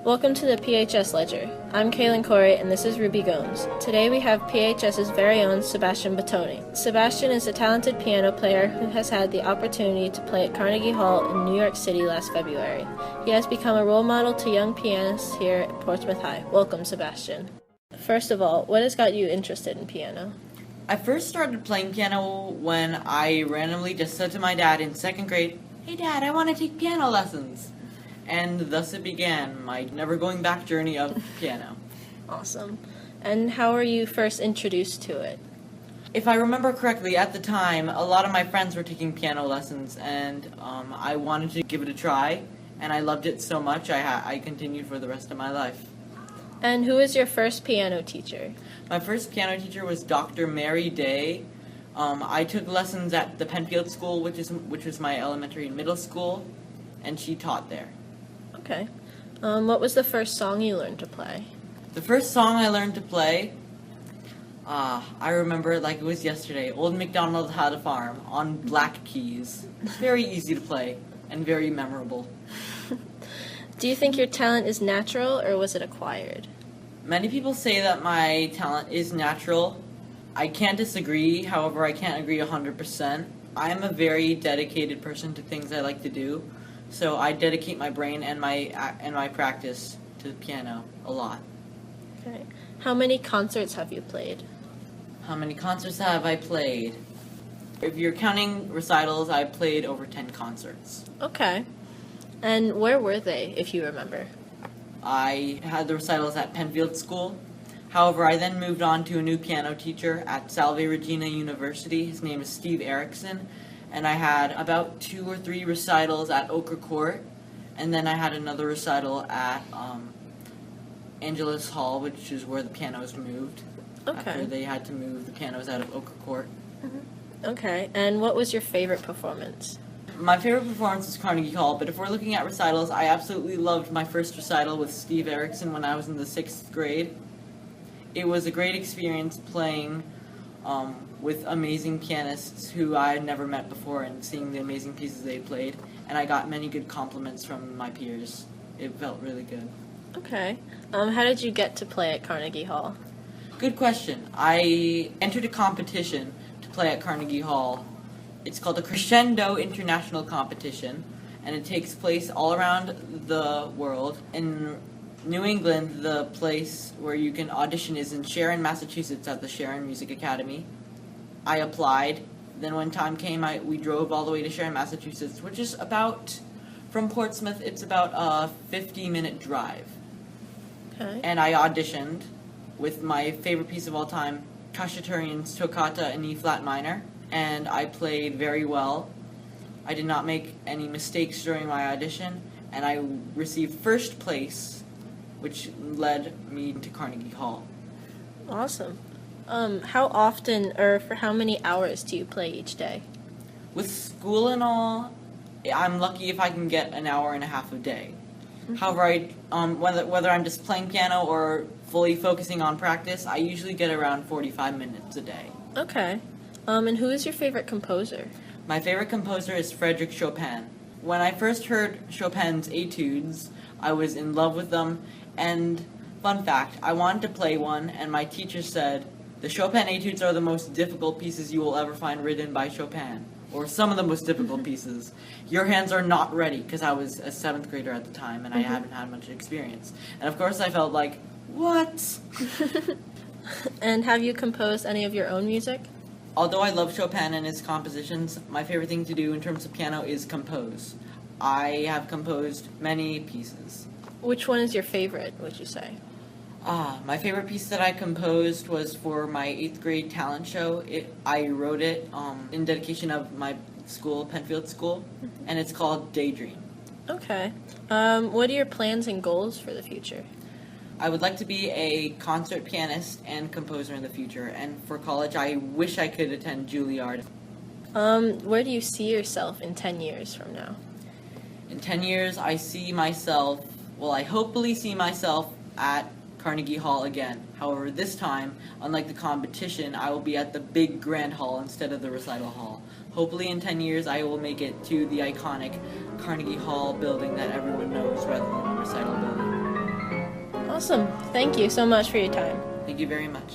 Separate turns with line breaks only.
Welcome to the PHS Ledger. I'm Caelan Corey, and this is Ruby Gomes. Today we have PHS's very own Sebastian Bottone. Sebastian is a talented piano player who has had the opportunity to play at Carnegie Hall in New York City last February. He has become a role model to young pianists here at Portsmouth High. Welcome, Sebastian. First of all, what has got you interested in piano?
I first started playing piano when I randomly just said to my dad in second grade, "Hey Dad, I want to take piano lessons." And thus it began, my never-going-back journey of piano.
Awesome. And how were you first introduced to it?
If I remember correctly, at the time, a lot of my friends were taking piano lessons, and I wanted to give it a try, and I loved it so much I continued for the rest of my life.
And who was your first piano teacher?
My first piano teacher was Dr. Mary Day. I took lessons at the Penfield School, which was my elementary and middle school, and she taught there.
Okay. What was the first song you learned to play?
The first song I learned to play, I remember it like it was yesterday. Old MacDonald Had a Farm on black keys. Very easy to play and very memorable.
Do you think your talent is natural or was it acquired?
Many people say that my talent is natural. I can't disagree, however I can't agree 100%. I am a very dedicated person to things I like to do. So I dedicate my brain and my practice to the piano a lot.
Okay. How many concerts have you played?
How many concerts have I played? If you're counting recitals, I played over 10 concerts.
Okay. And where were they, if you remember?
I had the recitals at Penfield School. However, I then moved on to a new piano teacher at Salve Regina University. His name is Steve Erickson. And I had about 2 or 3 recitals at Ochre Court, and then I had another recital at Angelus Hall, which is where the pianos moved.
Okay.
After they had to move the pianos out of Ochre Court.
Mm-hmm. Okay, and what was your favorite performance?
My favorite performance was Carnegie Hall, but if we're looking at recitals, I absolutely loved my first recital with Steve Erickson when I was in the 6th grade. It was a great experience playing with amazing pianists who I had never met before and seeing the amazing pieces they played, and I got many good compliments from my peers. It felt really good.
Okay. How did you get to play at Carnegie Hall?
Good question. I entered a competition to play at Carnegie Hall. It's called the Crescendo International Competition, and it takes place all around the world. In New England, the place where you can audition is in Sharon, Massachusetts at the Sharon Music Academy. I applied. Then when time came, we drove all the way to Sharon, Massachusetts, which is from Portsmouth, it's about a 50-minute drive.
Okay.
And I auditioned with my favorite piece of all time, Khachaturian's Toccata in E-flat minor, and I played very well. I did not make any mistakes during my audition, and I received first place, which led me to Carnegie Hall.
Awesome. How often or for how many hours do you play each day?
With school and all, I'm lucky if I can get an hour and a half a day. Mm-hmm. However, whether I'm just playing piano or fully focusing on practice, I usually get around 45 minutes a day.
Okay. And who is your favorite composer?
My favorite composer is Frédéric Chopin. When I first heard Chopin's etudes, I was in love with them, and fun fact, I wanted to play one, and my teacher said, "The Chopin etudes are the most difficult pieces you will ever find written by Chopin, or some of the most difficult pieces. Your hands are not ready," because I was a 7th grader at the time, and I hadn't had much experience. And of course I felt like, what?
And have you composed any of your own music?
Although I love Chopin and his compositions, my favorite thing to do in terms of piano is compose. I have composed many pieces.
Which one is your favorite, would you say?
My favorite piece that I composed was for my 8th grade talent show. I wrote it in dedication of my school, Penfield School, and it's called Daydream.
Okay. What are your plans and goals for the future?
I would like to be a concert pianist and composer in the future, and for college I wish I could attend Juilliard.
Where do you see yourself in 10 years from now?
In 10 years I hopefully see myself at Carnegie Hall again. However, this time, unlike the competition, I will be at the big grand hall instead of the recital hall. Hopefully in 10 years I will make it to the iconic Carnegie Hall building that everyone knows rather than the recital building.
Awesome. Thank you so much for your time.
Thank you very much.